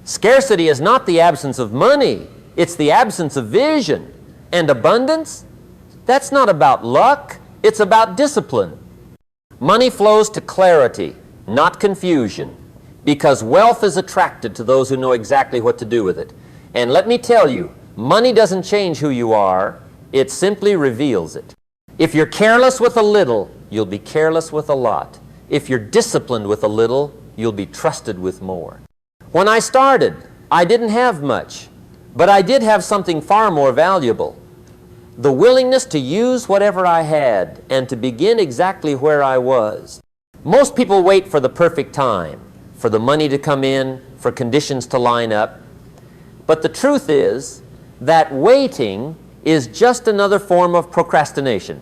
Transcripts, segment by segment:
Scarcity is not the absence of money. It's the absence of vision. And abundance, that's not about luck. It's about discipline. Money flows to clarity, not confusion, because wealth is attracted to those who know exactly what to do with it. And let me tell you, money doesn't change who you are. It simply reveals it. If you're careless with a little, you'll be careless with a lot. If you're disciplined with a little, you'll be trusted with more. When I started, I didn't have much, but I did have something far more valuable. The willingness to use whatever I had and to begin exactly where I was. Most people wait for the perfect time, for the money to come in, for conditions to line up. But the truth is that waiting is just another form of procrastination.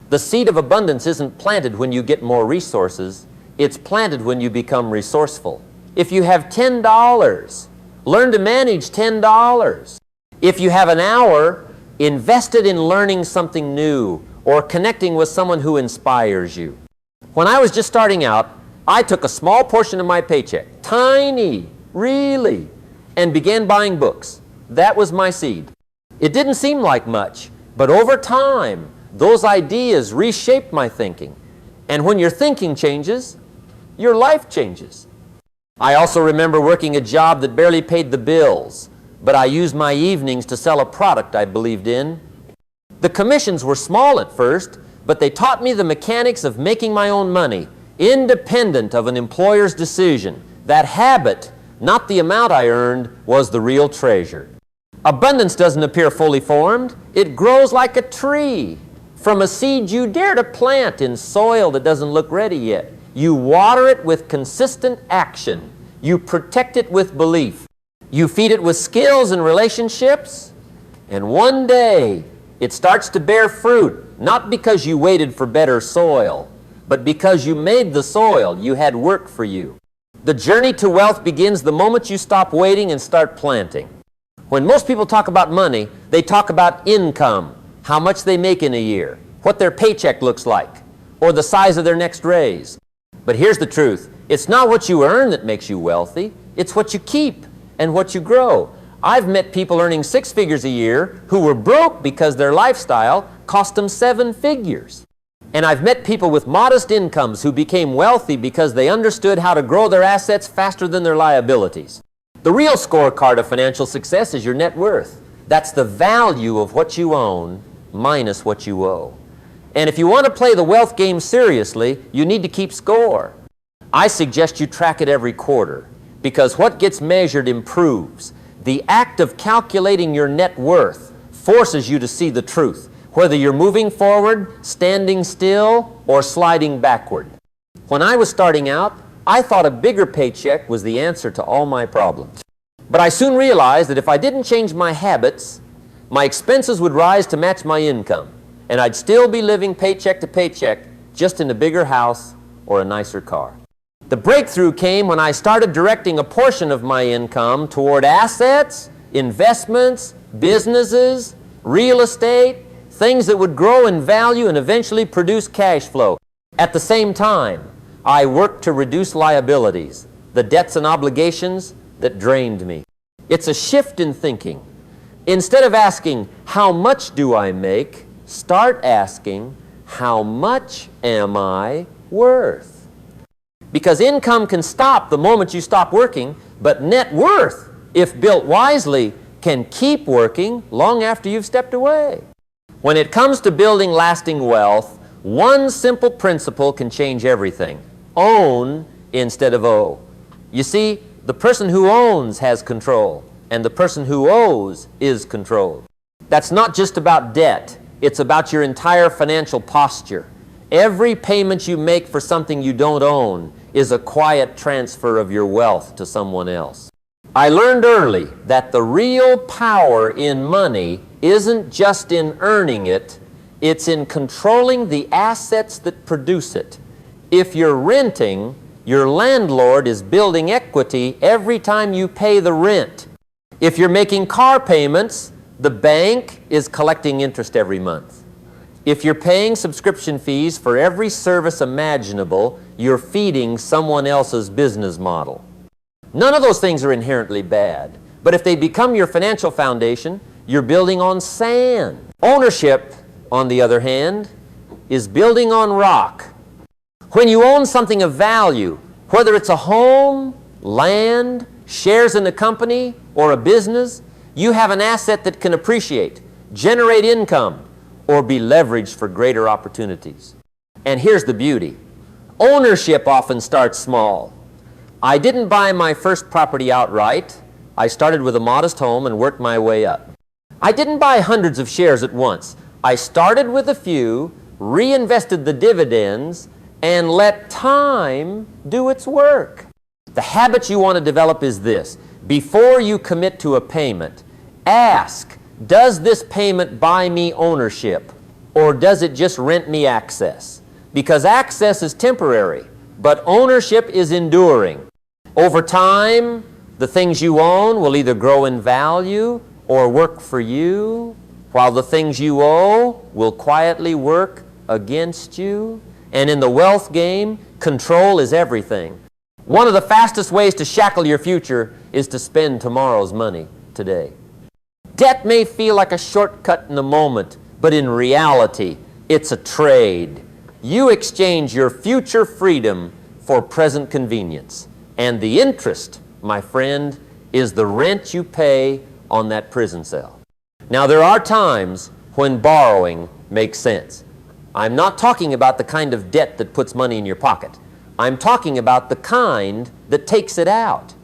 The seed of abundance isn't planted when you get more resources. It's planted when you become resourceful. If you have $10, learn to manage $10. If you have an hour, invest it in learning something new or connecting with someone who inspires you. When I was just starting out, I took a small portion of my paycheck, tiny, really, and began buying books. That was my seed. It didn't seem like much, but over time, those ideas reshaped my thinking. And when your thinking changes, your life changes. I also remember working a job that barely paid the bills, but I used my evenings to sell a product I believed in. The commissions were small at first, but they taught me the mechanics of making my own money, independent of an employer's decision. That habit, not the amount I earned, was the real treasure. Abundance doesn't appear fully formed. It grows like a tree from a seed you dare to plant in soil that doesn't look ready yet. You water it with consistent action. You protect it with belief. You feed it with skills and relationships, and one day it starts to bear fruit, not because you waited for better soil, but because you made the soil. You had work for you. The journey to wealth begins the moment you stop waiting and start planting. When most people talk about money, they talk about income, how much they make in a year, what their paycheck looks like, or the size of their next raise. But here's the truth. It's not what you earn that makes you wealthy. It's what you keep and what you grow. I've met people earning 6 figures a year who were broke because their lifestyle cost them 7 figures. And I've met people with modest incomes who became wealthy because they understood how to grow their assets faster than their liabilities. The real scorecard of financial success is your net worth. That's the value of what you own minus what you owe. And if you want to play the wealth game seriously, you need to keep score. I suggest you track it every quarter, because what gets measured improves. The act of calculating your net worth forces you to see the truth, whether you're moving forward, standing still, or sliding backward. When I was starting out, I thought a bigger paycheck was the answer to all my problems. But I soon realized that if I didn't change my habits, my expenses would rise to match my income, and I'd still be living paycheck to paycheck, just in a bigger house or a nicer car. The breakthrough came when I started directing a portion of my income toward assets, investments, businesses, real estate, things that would grow in value and eventually produce cash flow. At the same time, I worked to reduce liabilities, the debts and obligations that drained me. It's a shift in thinking. Instead of asking, how much do I make? Start asking, how much am I worth? Because income can stop the moment you stop working, but net worth, if built wisely, can keep working long after you've stepped away. When it comes to building lasting wealth, one simple principle can change everything. Own instead of owe. You see, the person who owns has control, and the person who owes is controlled. That's not just about debt. It's about your entire financial posture. Every payment you make for something you don't own is a quiet transfer of your wealth to someone else. I learned early that the real power in money isn't just in earning it, it's in controlling the assets that produce it. If you're renting, your landlord is building equity every time you pay the rent. If you're making car payments, the bank is collecting interest every month. If you're paying subscription fees for every service imaginable, you're feeding someone else's business model. None of those things are inherently bad. But if they become your financial foundation, you're building on sand. Ownership, on the other hand, is building on rock. When you own something of value, whether it's a home, land, shares in a company, or a business, you have an asset that can appreciate, generate income, or be leveraged for greater opportunities. And here's the beauty. Ownership often starts small. I didn't buy my first property outright. I started with a modest home and worked my way up. I didn't buy hundreds of shares at once. I started with a few, reinvested the dividends, and let time do its work. The habit you want to develop is this. Before you commit to a payment, ask, does this payment buy me ownership, or does it just rent me access? Because access is temporary, but ownership is enduring. Over time, the things you own will either grow in value or work for you, while the things you owe will quietly work against you. And in the wealth game, control is everything. One of the fastest ways to shackle your future is to spend tomorrow's money today. Debt may feel like a shortcut in the moment, but in reality, it's a trade. You exchange your future freedom for present convenience. And the interest, my friend, is the rent you pay on that prison cell. Now, there are times when borrowing makes sense. I'm not talking about the kind of debt that puts money in your pocket. I'm talking about the kind that takes it out.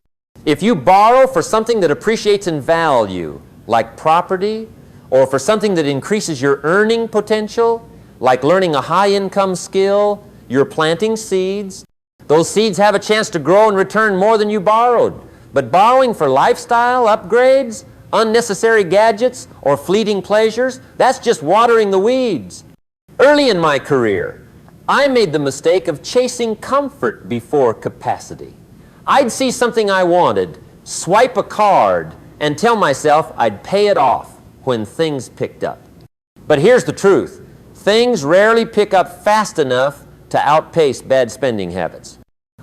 If you borrow for something that appreciates in value, like property, or for something that increases your earning potential, like learning a high-income skill, you're planting seeds. Those seeds have a chance to grow and return more than you borrowed. But borrowing for lifestyle upgrades, unnecessary gadgets, or fleeting pleasures, that's just watering the weeds. Early in my career, I made the mistake of chasing comfort before capacity. I'd see something I wanted, swipe a card, and tell myself I'd pay it off when things picked up. But here's the truth. Things rarely pick up fast enough to outpace bad spending habits.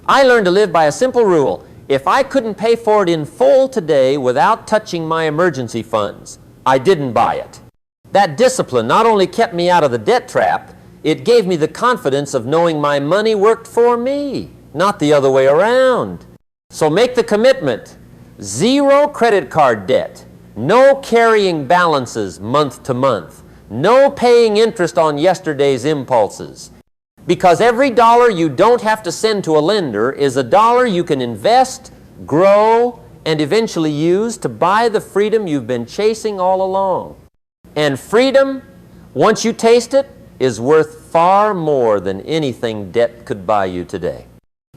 I learned to live by a simple rule. If I couldn't pay for it in full today without touching my emergency funds, I didn't buy it. That discipline not only kept me out of the debt trap, it gave me the confidence of knowing my money worked for me, not the other way around. So make the commitment. 0 credit card debt, no carrying balances month to month, no paying interest on yesterday's impulses. Because every dollar you don't have to send to a lender is a dollar you can invest, grow, and eventually use to buy the freedom you've been chasing all along. And freedom, once you taste it, is worth far more than anything debt could buy you today.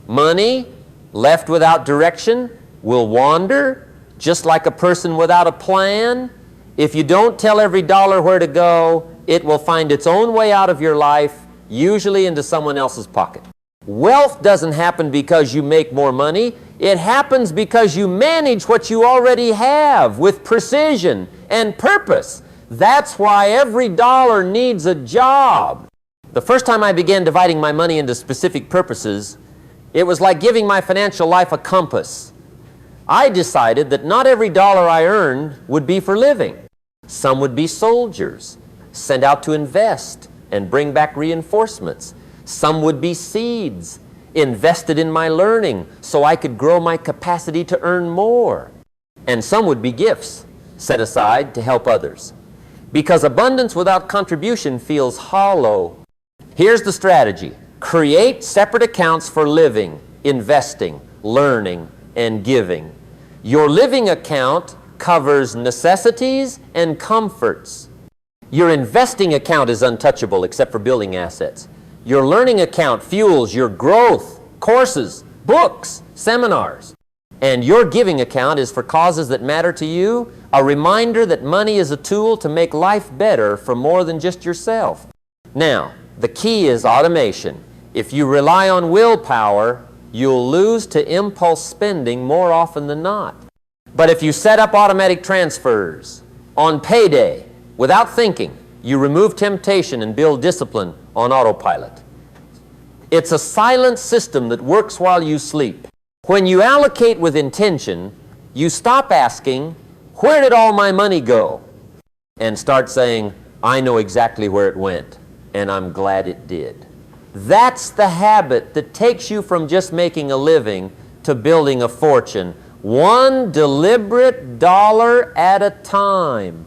Money, left without direction, will wander, just like a person without a plan. If you don't tell every dollar where to go, it will find its own way out of your life, usually into someone else's pocket. Wealth doesn't happen because you make more money. It happens because you manage what you already have with precision and purpose. That's why every dollar needs a job. The first time I began dividing my money into specific purposes, it was like giving my financial life a compass. I decided that not every dollar I earned would be for living. Some would be soldiers, sent out to invest and bring back reinforcements. Some would be seeds, invested in my learning so I could grow my capacity to earn more. And some would be gifts, set aside to help others. Because abundance without contribution feels hollow. Here's the strategy. Create separate accounts for living, investing, learning, and giving. Your living account covers necessities and comforts. Your investing account is untouchable except for building assets. Your learning account fuels your growth, courses, books, seminars. And your giving account is for causes that matter to you, a reminder that money is a tool to make life better for more than just yourself. Now, the key is automation. If you rely on willpower, you'll lose to impulse spending more often than not. But if you set up automatic transfers on payday, without thinking, you remove temptation and build discipline on autopilot. It's a silent system that works while you sleep. When you allocate with intention, you stop asking, where did all my money go? And start saying, I know exactly where it went, and I'm glad it did. That's the habit that takes you from just making a living to building a fortune, one deliberate dollar at a time.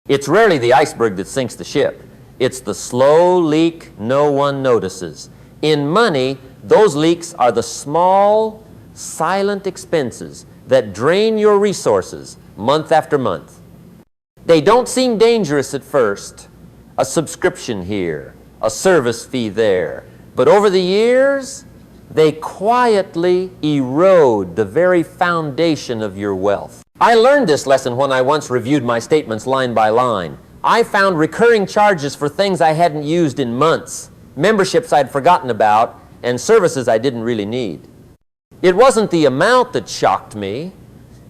It's rarely the iceberg that sinks the ship. It's the slow leak no one notices. In money, those leaks are the small, silent expenses that drain your resources month after month. They don't seem dangerous at first. A subscription here, a service fee there. But over the years, they quietly erode the very foundation of your wealth. I learned this lesson when I once reviewed my statements line by line. I found recurring charges for things I hadn't used in months, memberships I'd forgotten about, and services I didn't really need. It wasn't the amount that shocked me.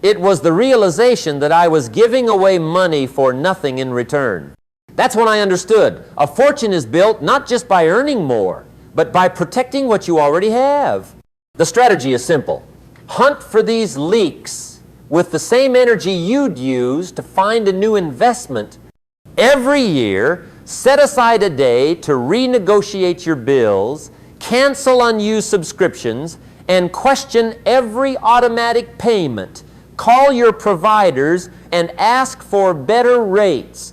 It was the realization that I was giving away money for nothing in return. That's when I understood a fortune is built not just by earning more, but by protecting what you already have. The strategy is simple. Hunt for these leaks with the same energy you'd use to find a new investment. Every year, set aside a day to renegotiate your bills, cancel unused subscriptions, and question every automatic payment. Call your providers and ask for better rates.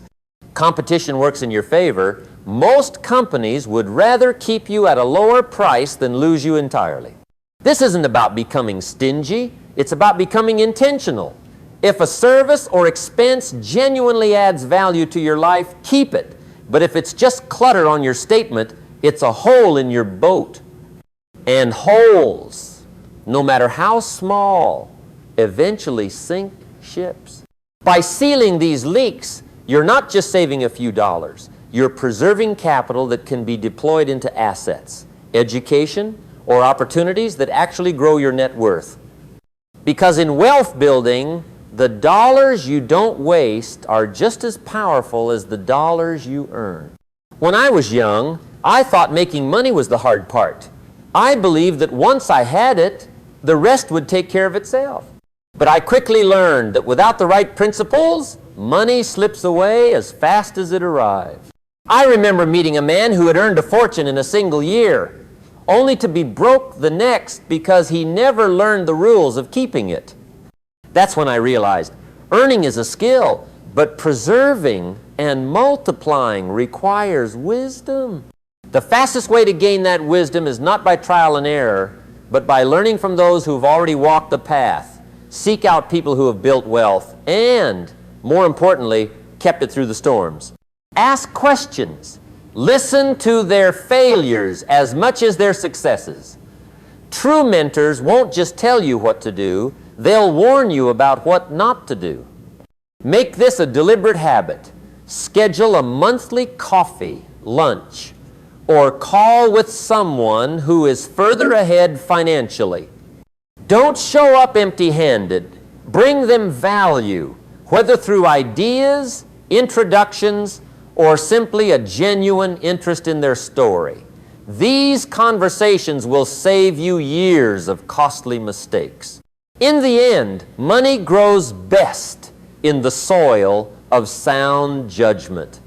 Competition works in your favor. Most companies would rather keep you at a lower price than lose you entirely. This isn't about becoming stingy. It's about becoming intentional. If a service or expense genuinely adds value to your life, keep it. But if it's just clutter on your statement, it's a hole in your boat. And holes, no matter how small, eventually sink ships. By sealing these leaks, you're not just saving a few dollars. You're preserving capital that can be deployed into assets, education, or opportunities that actually grow your net worth. Because in wealth building, the dollars you don't waste are just as powerful as the dollars you earn. When I was young, I thought making money was the hard part. I believed that once I had it, the rest would take care of itself. But I quickly learned that without the right principles, money slips away as fast as it arrives. I remember meeting a man who had earned a fortune in a single year, only to be broke the next because he never learned the rules of keeping it. That's when I realized earning is a skill, but preserving and multiplying requires wisdom. The fastest way to gain that wisdom is not by trial and error, but by learning from those who've already walked the path. Seek out people who have built wealth and, more importantly, kept it through the storms. Ask questions. Listen to their failures as much as their successes. True mentors won't just tell you what to do, they'll warn you about what not to do. Make this a deliberate habit. Schedule a monthly coffee, lunch, or call with someone who is further ahead financially. Don't show up empty-handed. Bring them value, whether through ideas, introductions, or simply a genuine interest in their story. These conversations will save you years of costly mistakes. In the end, money grows best in the soil of sound judgment.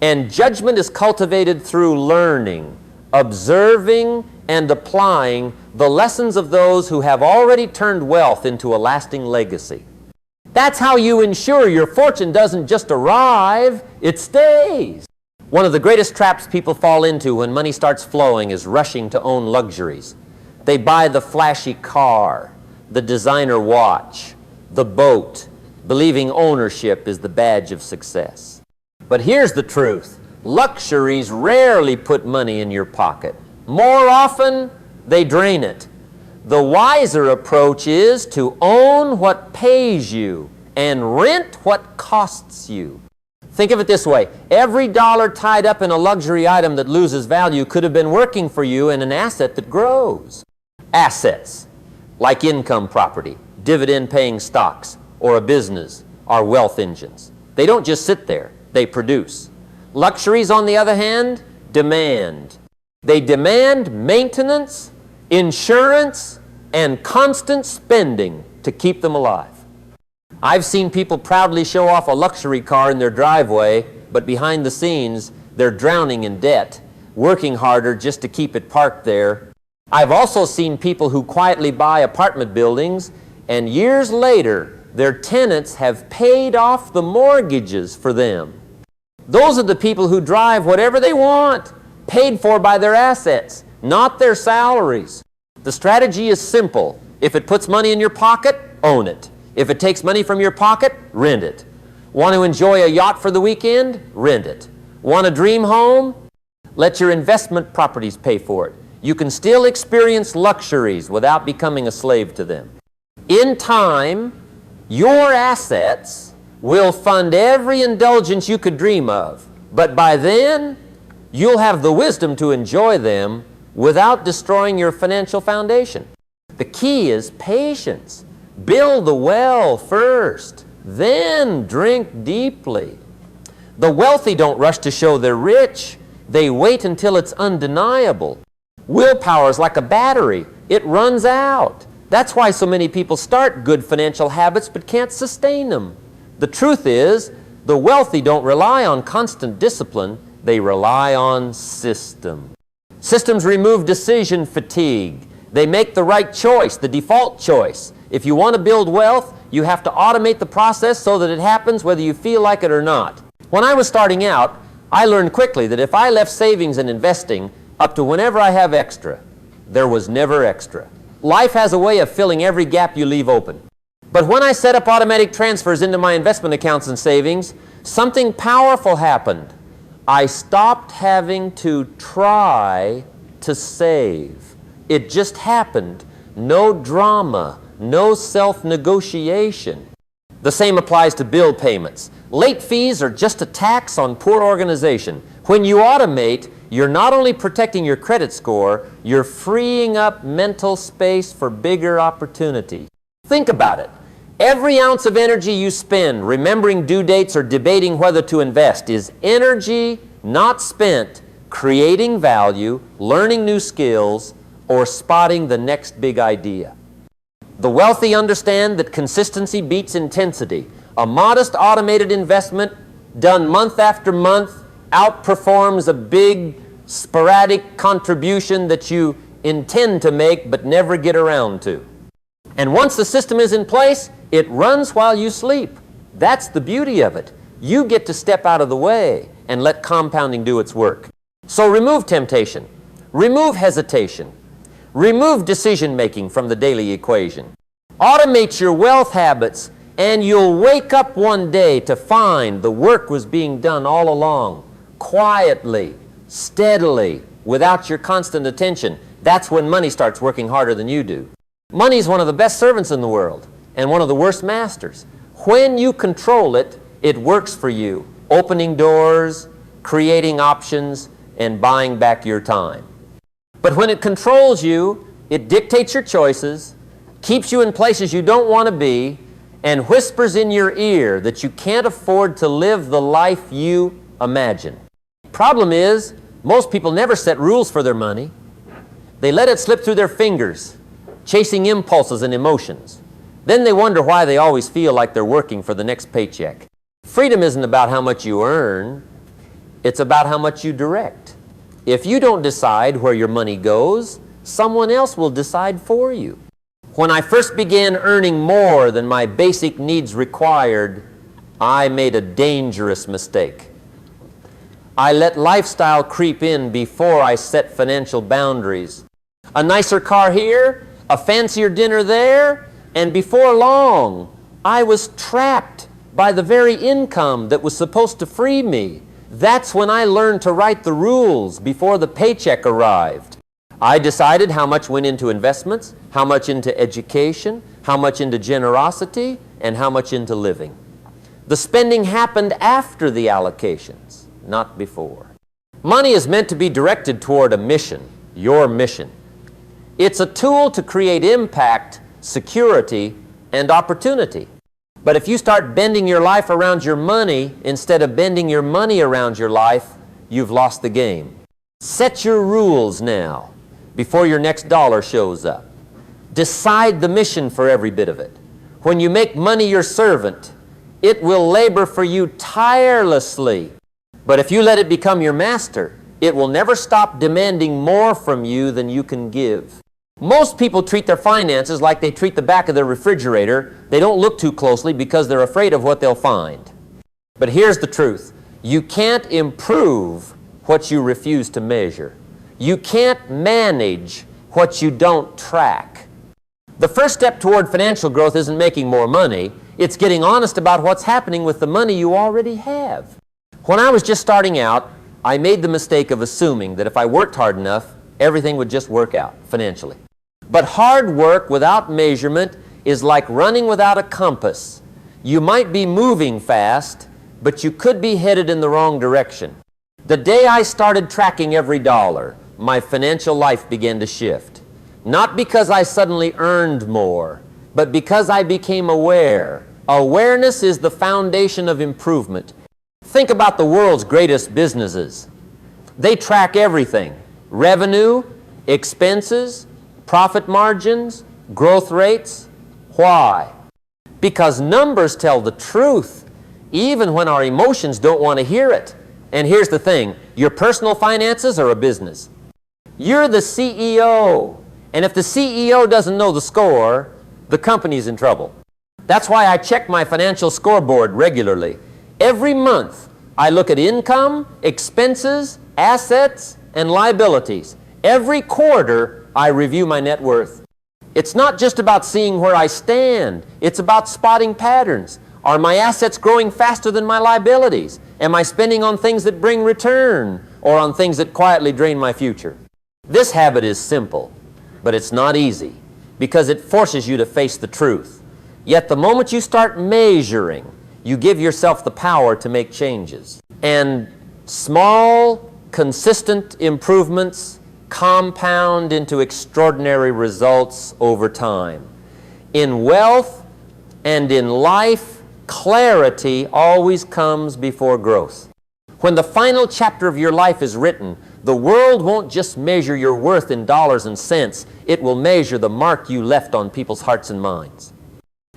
And judgment is cultivated through learning, observing, and applying the lessons of those who have already turned wealth into a lasting legacy. That's how you ensure your fortune doesn't just arrive, it stays. One of the greatest traps people fall into when money starts flowing is rushing to own luxuries. They buy the flashy car, the designer watch, the boat, believing ownership is the badge of success. But here's the truth. Luxuries rarely put money in your pocket. More often, they drain it. The wiser approach is to own what pays you and rent what costs you. Think of it this way. Every dollar tied up in a luxury item that loses value could have been working for you in an asset that grows. Assets, like income property, dividend-paying stocks, or a business, are wealth engines. They don't just sit there, they produce. Luxuries, on the other hand, demand. They demand maintenance, insurance, and constant spending to keep them alive. I've seen people proudly show off a luxury car in their driveway, but behind the scenes, they're drowning in debt, working harder just to keep it parked there. I've also seen people who quietly buy apartment buildings, and years later, their tenants have paid off the mortgages for them. Those are the people who drive whatever they want, paid for by their assets, not their salaries. The strategy is simple. If it puts money in your pocket, own it. If it takes money from your pocket, rent it. Want to enjoy a yacht for the weekend? Rent it. Want a dream home? Let your investment properties pay for it. You can still experience luxuries without becoming a slave to them. In time, your assets will fund every indulgence you could dream of. But by then, you'll have the wisdom to enjoy them without destroying your financial foundation. The key is patience. Build the well first, then drink deeply. The wealthy don't rush to show they're rich. They wait until it's undeniable. Willpower is like a battery. It runs out. That's why so many people start good financial habits but can't sustain them. The truth is, the wealthy don't rely on constant discipline. They rely on system. Systems remove decision fatigue. They make the right choice, the default choice. If you want to build wealth, you have to automate the process so that it happens whether you feel like it or not. When I was starting out, I learned quickly that if I left savings and investing up to whenever I have extra, there was never extra. Life has a way of filling every gap you leave open. But when I set up automatic transfers into my investment accounts and savings, something powerful happened. I stopped having to try to save. It just happened. No drama, no self-negotiation. The same applies to bill payments. Late fees are just a tax on poor organization. When you automate, you're not only protecting your credit score, you're freeing up mental space for bigger opportunity. Think about it. Every ounce of energy you spend remembering due dates or debating whether to invest is energy not spent creating value, learning new skills, or spotting the next big idea. The wealthy understand that consistency beats intensity. A modest automated investment done month after month outperforms a big sporadic contribution that you intend to make but never get around to. And once the system is in place, it runs while you sleep. That's the beauty of it. You get to step out of the way and let compounding do its work. So remove temptation, remove hesitation, remove decision-making from the daily equation. Automate your wealth habits, and you'll wake up one day to find the work was being done all along, quietly, steadily, without your constant attention. That's when money starts working harder than you do. Money is one of the best servants in the world, and one of the worst masters. When you control it, it works for you, opening doors, creating options, and buying back your time. But when it controls you, it dictates your choices, keeps you in places you don't want to be, and whispers in your ear that you can't afford to live the life you imagine. Problem is, most people never set rules for their money. They let it slip through their fingers, chasing impulses and emotions. Then they wonder why they always feel like they're working for the next paycheck. Freedom isn't about how much you earn. It's about how much you direct. If you don't decide where your money goes, someone else will decide for you. When I first began earning more than my basic needs required, I made a dangerous mistake. I let lifestyle creep in before I set financial boundaries. A nicer car here, a fancier dinner there, and before long, I was trapped by the very income that was supposed to free me. That's when I learned to write the rules before the paycheck arrived. I decided how much went into investments, how much into education, how much into generosity, and how much into living. The spending happened after the allocations, not before. Money is meant to be directed toward a mission, your mission. It's a tool to create impact, security, and opportunity. But if you start bending your life around your money instead of bending your money around your life, you've lost the game. Set your rules now before your next dollar shows up. Decide the mission for every bit of it. When you make money your servant, it will labor for you tirelessly. But if you let it become your master, it will never stop demanding more from you than you can give. Most people treat their finances like they treat the back of their refrigerator. They don't look too closely because they're afraid of what they'll find. But here's the truth. You can't improve what you refuse to measure. You can't manage what you don't track. The first step toward financial growth isn't making more money. It's getting honest about what's happening with the money you already have. When I was just starting out, I made the mistake of assuming that if I worked hard enough, everything would just work out financially. But hard work without measurement is like running without a compass. You might be moving fast, but you could be headed in the wrong direction. The day I started tracking every dollar, my financial life began to shift. Not because I suddenly earned more, but because I became aware. Awareness is the foundation of improvement. Think about the world's greatest businesses. They track everything: revenue, expenses, profit margins, growth rates. Why? Because numbers tell the truth, even when our emotions don't want to hear it. And here's the thing, your personal finances are a business. You're the CEO, and if the CEO doesn't know the score, the company's in trouble. That's why I check my financial scoreboard regularly. Every month, I look at income, expenses, assets, and liabilities. Every quarter, I review my net worth. It's not just about seeing where I stand. It's about spotting patterns. Are my assets growing faster than my liabilities? Am I spending on things that bring return or on things that quietly drain my future? This habit is simple, but it's not easy because it forces you to face the truth. Yet the moment you start measuring, you give yourself the power to make changes. And small, consistent improvements compound into extraordinary results over time. In wealth and in life, clarity always comes before growth. When the final chapter of your life is written, the world won't just measure your worth in dollars and cents. It will measure the mark you left on people's hearts and minds.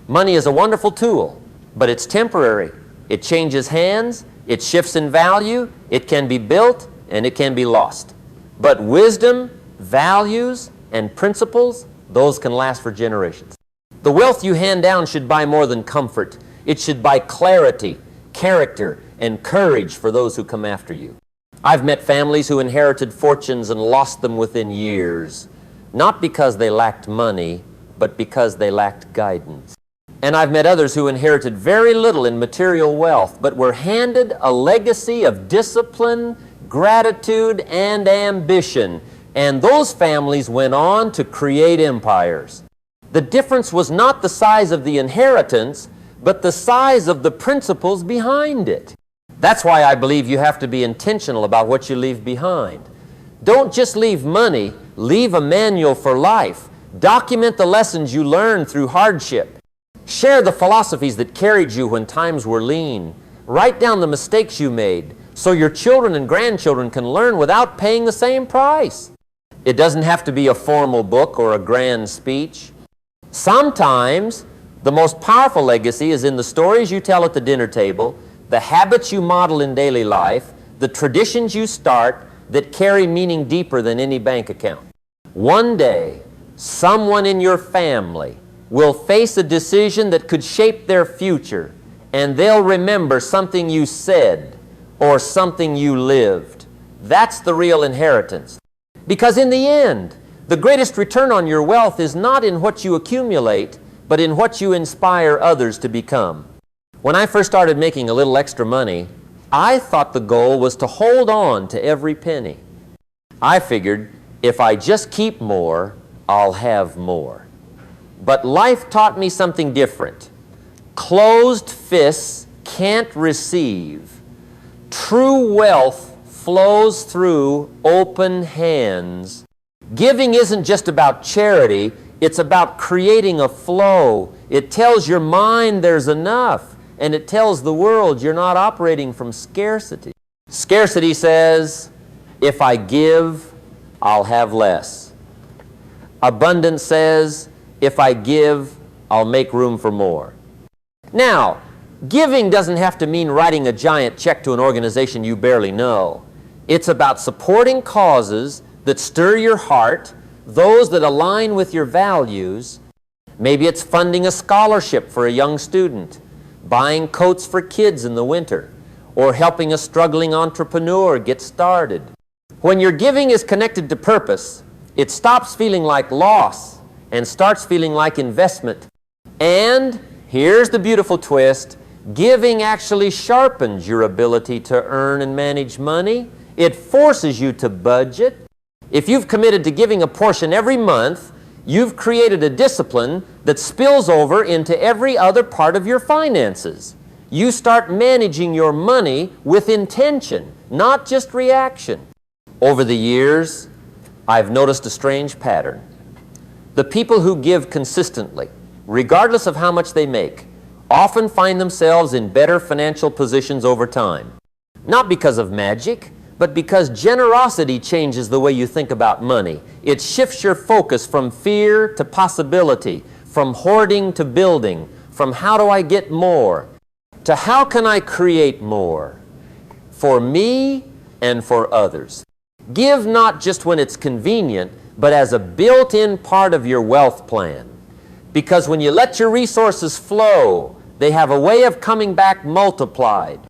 Money is a wonderful tool, but it's temporary. It changes hands, it shifts in value, it can be built, and it can be lost. But wisdom, values, and principles, those can last for generations. The wealth you hand down should buy more than comfort. It should buy clarity, character, and courage for those who come after you. I've met families who inherited fortunes and lost them within years, not because they lacked money, but because they lacked guidance. And I've met others who inherited very little in material wealth, but were handed a legacy of discipline, gratitude, and ambition. And those families went on to create empires. The difference was not the size of the inheritance, but the size of the principles behind it. That's why I believe you have to be intentional about what you leave behind. Don't just leave money, leave a manual for life. Document the lessons you learned through hardship. Share the philosophies that carried you when times were lean. Write down the mistakes you made so your children and grandchildren can learn without paying the same price. It doesn't have to be a formal book or a grand speech. Sometimes the most powerful legacy is in the stories you tell at the dinner table, the habits you model in daily life, the traditions you start that carry meaning deeper than any bank account. One day, someone in your family will face a decision that could shape their future, and they'll remember something you said or something you lived. That's the real inheritance. Because in the end, the greatest return on your wealth is not in what you accumulate, but in what you inspire others to become. When I first started making a little extra money, I thought the goal was to hold on to every penny. I figured if I just keep more, I'll have more. But life taught me something different. Closed fists can't receive. True wealth flows through open hands. Giving isn't just about charity, it's about creating a flow. It tells your mind there's enough, and it tells the world you're not operating from scarcity. Scarcity says, if I give, I'll have less. Abundance says, If I give, I'll make room for more. Now, giving doesn't have to mean writing a giant check to an organization you barely know. It's about supporting causes that stir your heart, those that align with your values. Maybe it's funding a scholarship for a young student, buying coats for kids in the winter, or helping a struggling entrepreneur get started. When your giving is connected to purpose, it stops feeling like loss and starts feeling like investment. And here's the beautiful twist. Giving actually sharpens your ability to earn and manage money. It forces you to budget. If you've committed to giving a portion every month, you've created a discipline that spills over into every other part of your finances. You start managing your money with intention, not just reaction. Over the years, I've noticed a strange pattern. The people who give consistently, regardless of how much they make, often find themselves in better financial positions over time. Not because of magic, but because generosity changes the way you think about money. It shifts your focus from fear to possibility, from hoarding to building, from how do I get more, to how can I create more for me and for others. Give not just when it's convenient, but as a built-in part of your wealth plan. Because when you let your resources flow, they have a way of coming back multiplied.